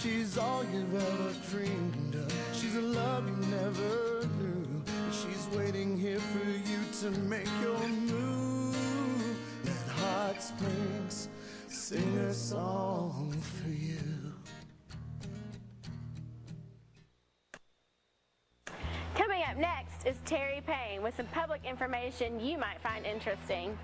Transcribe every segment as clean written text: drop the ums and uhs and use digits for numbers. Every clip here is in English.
She's all you've ever dreamed of. She's a love you never knew. She's waiting here for you to make your move. Let Hot Springs sing a song for you. Coming up next is Terry Payne with some public information you might find interesting.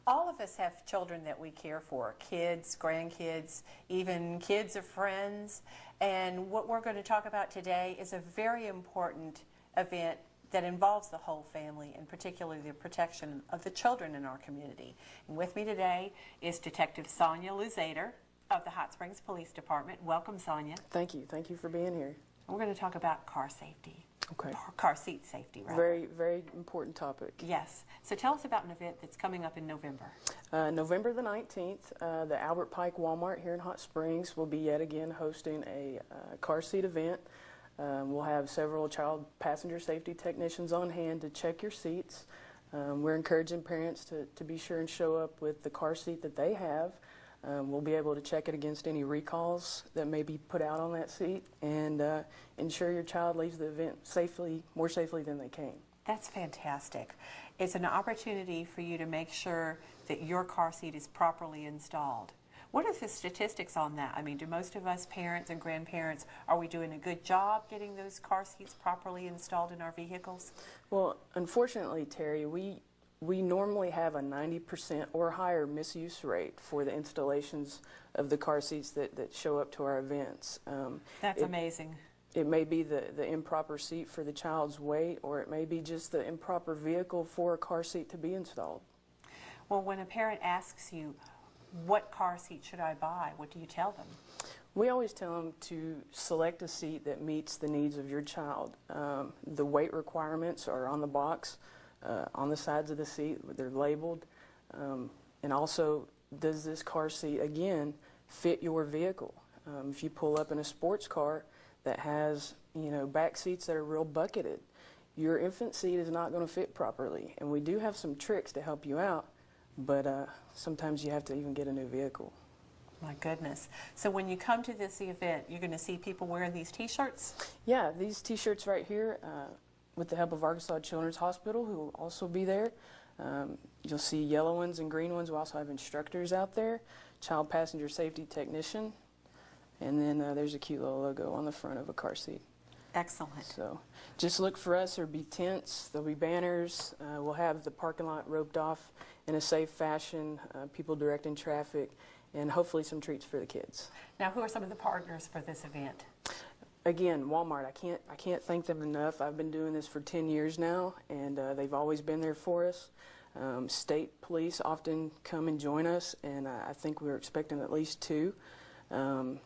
All of us have children that we care for, kids, grandkids, even kids of friends. And what we're going to talk about today is a very important event that involves the whole family, and particularly the protection of the children in our community. And with me today is Detective Sonia Luzader of the Hot Springs Police Department. Welcome, Sonia. Thank you. Thank you for being here. We're going to talk about car safety. Okay. Car seat safety, right? Very, very important topic. Yes. So tell us about an event that's coming up in November. November the 19th, the Albert Pike Walmart here in Hot Springs will be yet again hosting a car seat event. We'll have several child passenger safety technicians on hand to check your seats. We're encouraging parents to be sure and show up with the car seat that they have. We'll be able to check it against any recalls that may be put out on that seat, and ensure your child leaves the event more safely than they came. That's fantastic. It's an opportunity for you to make sure that your car seat is properly installed. What are the statistics on that? I mean, do most of us parents and grandparents, are we doing a good job getting those car seats properly installed in our vehicles? Well, unfortunately, Terry, we normally have a 90% or higher misuse rate for the installations of the car seats that show up to our events. That's amazing. It may be the improper seat for the child's weight, or it may be just the improper vehicle for a car seat to be installed. Well, when a parent asks you, what car seat should I buy, what do you tell them? We always tell them to select a seat that meets the needs of your child. The weight requirements are on the box. On the sides of the seat, they're labeled, and also, does this car seat again fit your vehicle? If you pull up in a sports car that has, back seats that are real bucketed, your infant seat is not going to fit properly. And we do have some tricks to help you out, but sometimes you have to even get a new vehicle. My goodness. So when you come to this event, you're going to see people wearing these T-shirts? Yeah, these T-shirts right here, with the help of Arkansas Children's Hospital, who will also be there. You'll see yellow ones and green ones. We also have instructors out there, child passenger safety technician, and then there's a cute little logo on the front of a car seat. Excellent. So just look for us. There'll be tents, there'll be banners. We'll have the parking lot roped off in a safe fashion, people directing traffic, and hopefully some treats for the kids. Now, who are some of the partners for this event? Again, Walmart, I can't thank them enough. I've been doing this for 10 years now, and they've always been there for us. State police often come and join us, and I think we're expecting at least 2. And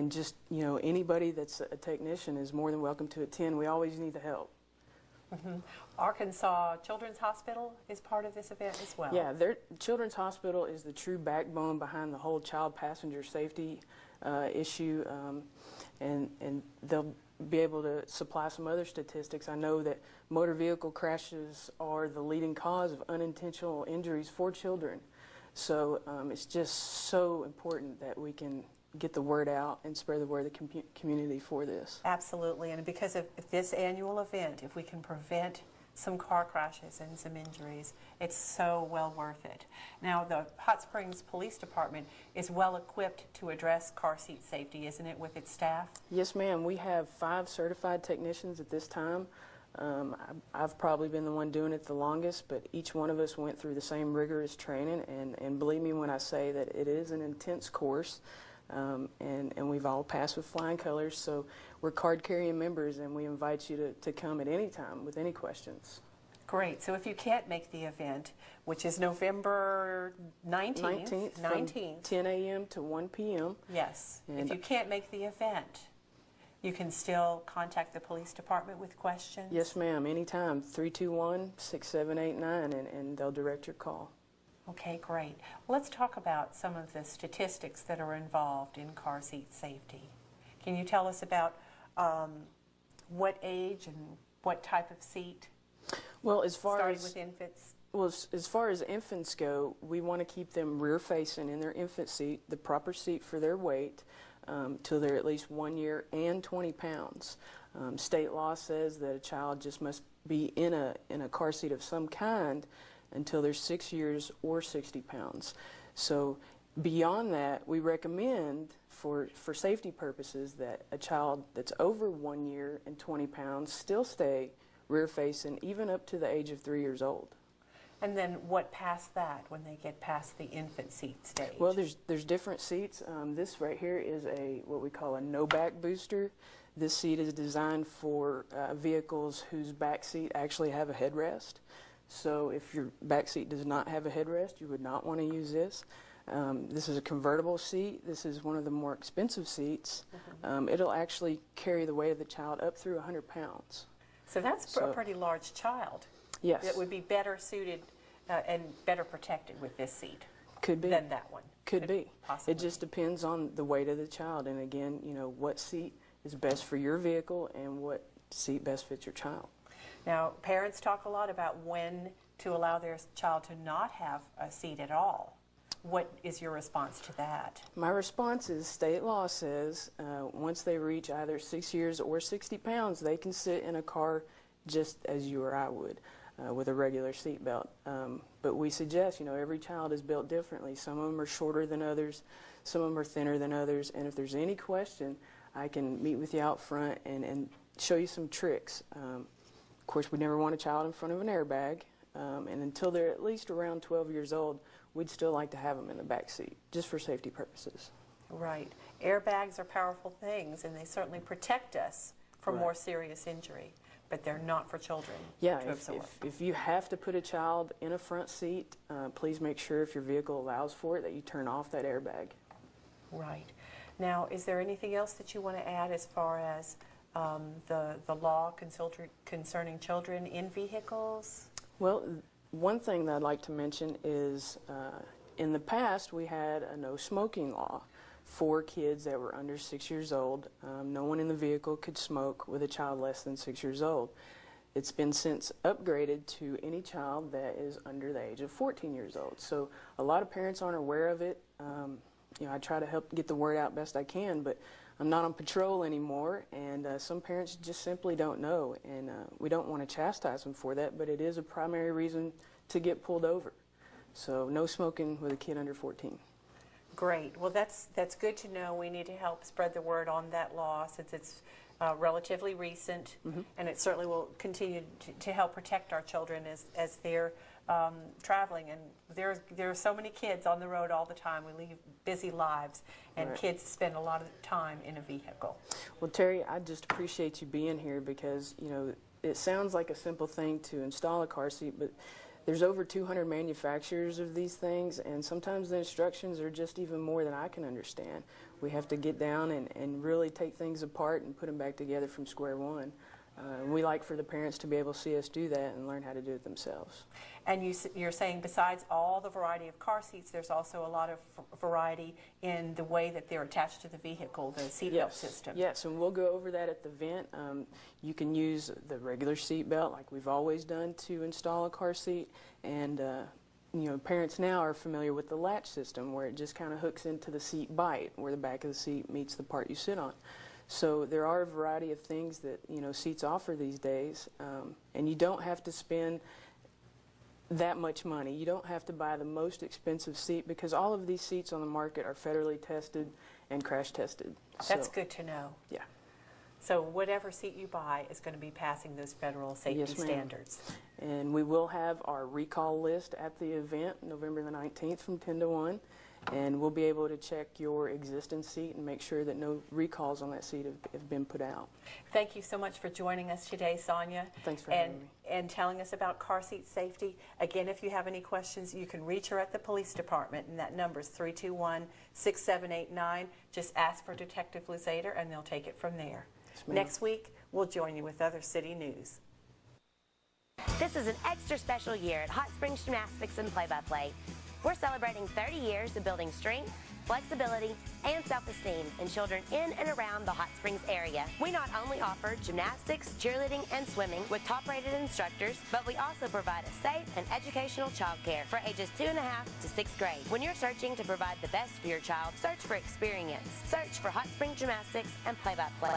just, anybody that's a technician is more than welcome to attend. We always need the help. Mm-hmm. Arkansas Children's Hospital is part of this event as well. Yeah, Children's Hospital is the true backbone behind the whole child passenger safety issue, and they'll be able to supply some other statistics. I know that motor vehicle crashes are the leading cause of unintentional injuries for children. So it's just so important that we can get the word out and spread the word of the community for this. Absolutely, and because of this annual event, if we can prevent some car crashes and some injuries, it's so well worth it. Now, the Hot Springs Police Department is well equipped to address car seat safety, isn't it, with its staff? Yes, ma'am. We have 5 certified technicians at this time. I've probably been the one doing it the longest, but each one of us went through the same rigorous training, and believe me when I say that it is an intense course. And we've all passed with flying colors, so we're card-carrying members, and we invite you to come at any time with any questions. Great. So if you can't make the event, which is November 19th from 10 a.m. to 1 p.m. Yes. And if you can't make the event, you can still contact the police department with questions? Yes, ma'am. Anytime. 321-6789, and they'll direct your call. Okay, great. Let's talk about some of the statistics that are involved in car seat safety. Can you tell us about what age and what type of seat? Well, starting with infants. Well, as far as infants go, we want to keep them rear-facing in their infant seat, the proper seat for their weight. till they're at least 1 year and 20 pounds. State law says that a child just must be in a car seat of some kind until they're 6 years or 60 pounds. So beyond that, we recommend for safety purposes that a child that's over 1 year and 20 pounds still stay rear facing even up to the age of 3 years old. And then what past that, when they get past the infant seat stage? Well, there's different seats. This right here is what we call a no-back booster. This seat is designed for vehicles whose back seat actually have a headrest. So if your back seat does not have a headrest, you would not want to use this. This is a convertible seat. This is one of the more expensive seats. It'll actually carry the weight of the child up through 100 pounds. So that's a pretty large child. Yes. That would be better suited and better protected with this seat. Could be. Than that one. Could be. Possibly. It just depends on the weight of the child, and again, you know, what seat is best for your vehicle and what seat best fits your child. Now, parents talk a lot about when to allow their child to not have a seat at all. What is your response to that? My response is state law says once they reach either 6 years or 60 pounds, they can sit in a car just as you or I would with a regular seat belt. But we suggest, you know, every child is built differently. Some of them are shorter than others, some of them are thinner than others, and if there's any question, I can meet with you out front and show you some tricks. Of course, we never want a child in front of an airbag, and until they're at least around 12 years old, we'd still like to have them in the back seat, just for safety purposes. Right. Airbags are powerful things, and they certainly protect us from Right. more serious injury, but they're not for children Yeah, to absorb. if you have to put a child in a front seat, please make sure if your vehicle allows for it that you turn off that airbag. Right. Now, is there anything else that you want to add as far as the law concerning children in vehicles? Well, one thing that I'd like to mention is in the past we had a no smoking law for kids that were under 6 years old. No one in the vehicle could smoke with a child less than 6 years old. It's been since upgraded to any child that is under the age of 14 years old. So a lot of parents aren't aware of it. You know, I try to help get the word out best I can, but I'm not on patrol anymore, and some parents just simply don't know, and we don't want to chastise them for that, but it is a primary reason to get pulled over. So no smoking with a kid under 14. Great. Well, that's good to know. We need to help spread the word on that law since it's relatively recent, and it certainly will continue to help protect our children as they're traveling. And there are so many kids on the road all the time. We lead busy lives, and Right. kids spend a lot of time in a vehicle. Well, Terry, I just appreciate you being here because, you know, it sounds like a simple thing to install a car seat, but there's over 200 manufacturers of these things, and sometimes the instructions are just even more than I can understand. We have to get down and really take things apart and put them back together from square one. We like for the parents to be able to see us do that and learn how to do it themselves. And you're saying besides all the variety of car seats, there's also a lot of variety in the way that they're attached to the vehicle, the seatbelt system. Yes, and we'll go over that at the event. You can use the regular seat belt like we've always done to install a car seat, and you know, parents now are familiar with the latch system where it just kind of hooks into the seat bite where the back of the seat meets the part you sit on. So there are a variety of things that, you know, seats offer these days, and you don't have to spend that much money. You don't have to buy the most expensive seat because all of these seats on the market are federally tested and crash tested. That's good to know. Yeah. So whatever seat you buy is going to be passing those federal safety Yes, ma'am. standards. And we will have our recall list at the event November the 19th from 10 to 1. And we'll be able to check your existing seat and make sure that no recalls on that seat have been put out. Thank you so much for joining us today, Sonia. Thanks for having me. And telling us about car seat safety. Again, if you have any questions, you can reach her at the police department, and that number is 321-6789. Just ask for Detective Luzader, and they'll take it from there. Yes, ma'am. Next week, we'll join you with other city news. This is an extra special year at Hot Springs Gymnastics and Play-by-Play. We're celebrating 30 years of building strength, flexibility, and self-esteem in children in and around the Hot Springs area. We not only offer gymnastics, cheerleading, and swimming with top-rated instructors, but we also provide a safe and educational childcare for ages 2.5 to 6th grade. When you're searching to provide the best for your child, search for experience. Search for Hot Springs Gymnastics and Play-by-Play.